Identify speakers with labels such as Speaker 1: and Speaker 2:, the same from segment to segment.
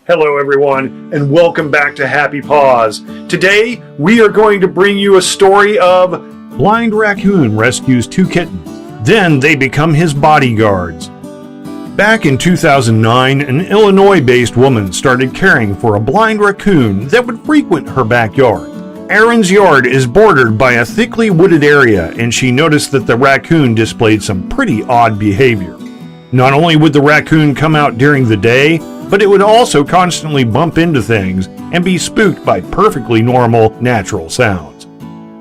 Speaker 1: Hello everyone, and welcome back to Happy Paws. Today, we are going to bring you a story of Blind Raccoon rescues two kittens. Then they become his bodyguards. Back in 2009, an Illinois-based woman started caring for a blind raccoon that would frequent her backyard. Eryn's yard is bordered by a thickly wooded area, and she noticed that the raccoon displayed some pretty odd behavior. Not only would the raccoon come out during the day, but it would also constantly bump into things and be spooked by perfectly normal, natural sounds.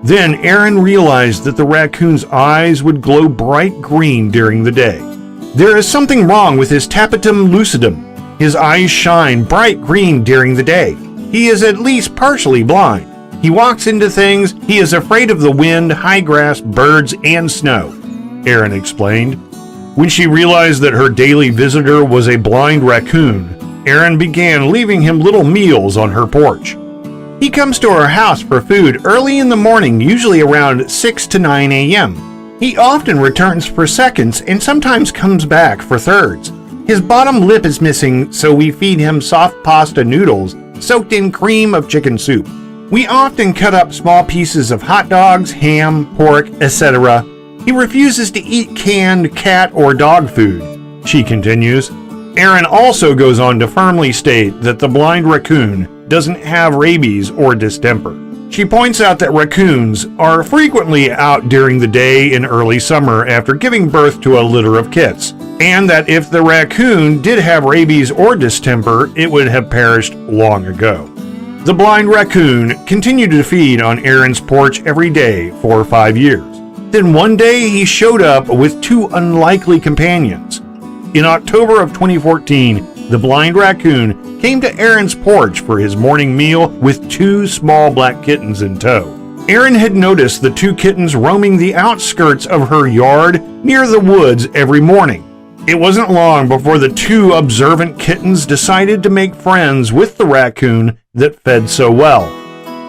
Speaker 1: Then Eryn realized that the raccoon's eyes would glow bright green during the day. There is something wrong with his tapetum lucidum. His eyes shine bright green during the day. He is at least partially blind. He walks into things. He is afraid of the wind, high grass, birds, and snow, Eryn explained. When she realized that her daily visitor was a blind raccoon, Eryn began leaving him little meals on her porch. He comes to our house for food early in the morning, usually around 6 to 9 a.m. He often returns for seconds and sometimes comes back for thirds. His bottom lip is missing, so we feed him soft pasta noodles soaked in cream of chicken soup. We often cut up small pieces of hot dogs, ham, pork, etc. He refuses to eat canned cat or dog food, she continues. Eryn also goes on to firmly state that the blind raccoon doesn't have rabies or distemper. She points out that raccoons are frequently out during the day in early summer after giving birth to a litter of kits, and that if the raccoon did have rabies or distemper, it would have perished long ago. The blind raccoon continued to feed on Eryn's porch every day for 5 years. Then one day he showed up with two unlikely companions. In October of 2014, the blind raccoon came to Eryn's porch for his morning meal with two small black kittens in tow. Eryn had noticed the two kittens roaming the outskirts of her yard near the woods every morning. It wasn't long before the two observant kittens decided to make friends with the raccoon that fed so well.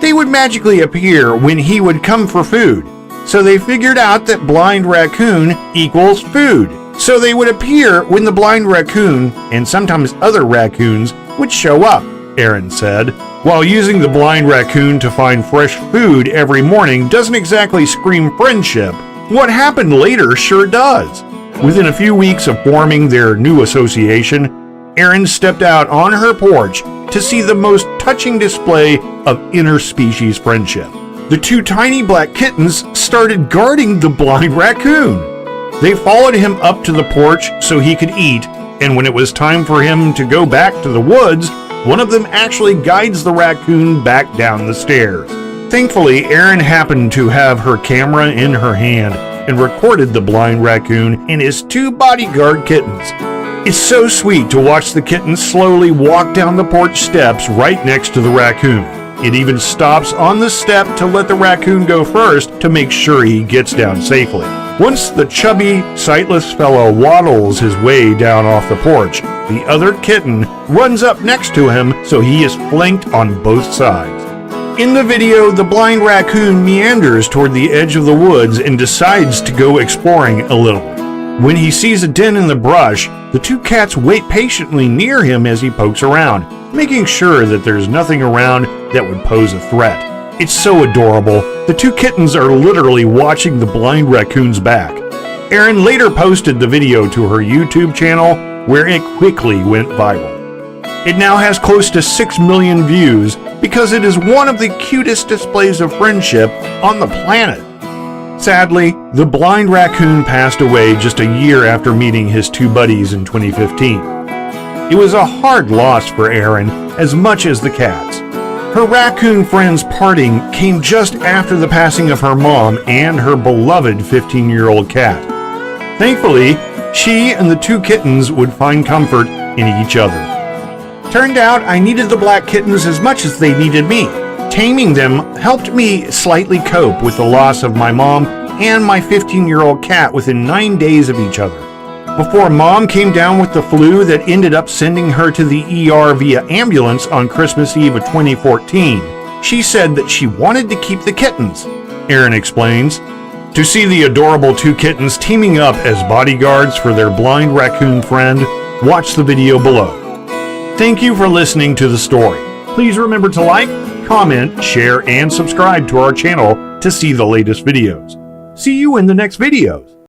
Speaker 1: They would magically appear when he would come for food, so they figured out that blind raccoon equals food. So they would appear when the blind raccoon, and sometimes other raccoons, would show up, Eryn said. While using the blind raccoon to find fresh food every morning doesn't exactly scream friendship, what happened later sure does. Within a few weeks of forming their new association, Eryn stepped out on her porch to see the most touching display of interspecies friendship. The two tiny black kittens started guarding the blind raccoon. They followed him up to the porch so he could eat, and when it was time for him to go back to the woods, one of them actually guides the raccoon back down the stairs. Thankfully, Eryn happened to have her camera in her hand and recorded the blind raccoon and his two bodyguard kittens. It's so sweet to watch the kittens slowly walk down the porch steps right next to the raccoon. It even stops on the step to let the raccoon go first to make sure he gets down safely. Once the chubby, sightless fellow waddles his way down off the porch, the other kitten runs up next to him so he is flanked on both sides. In the video, the blind raccoon meanders toward the edge of the woods and decides to go exploring a little. When he sees a den in the brush, the two cats wait patiently near him as he pokes around, making sure that there's nothing around that would pose a threat. It's so adorable. The two kittens are literally watching the blind raccoon's back. Eryn later posted the video to her YouTube channel, where it quickly went viral. It now has close to 6 million views because it is one of the cutest displays of friendship on the planet. Sadly, the blind raccoon passed away just a year after meeting his two buddies in 2015. It was a hard loss for Eryn, as much as the cats. Her raccoon friend's parting came just after the passing of her mom and her beloved 15-year-old cat. Thankfully, she and the two kittens would find comfort in each other. Turned out I needed the black kittens as much as they needed me. Taming them helped me slightly cope with the loss of my mom and my 15-year-old cat within 9 days of each other. Before Mom came down with the flu that ended up sending her to the ER via ambulance on Christmas Eve of 2014, she said that she wanted to keep the kittens, Eryn explains. To see the adorable two kittens teaming up as bodyguards for their blind raccoon friend, watch the video below. Thank you for listening to the story. Please remember to like, comment, share, and subscribe to our channel to see the latest videos. See you in the next videos.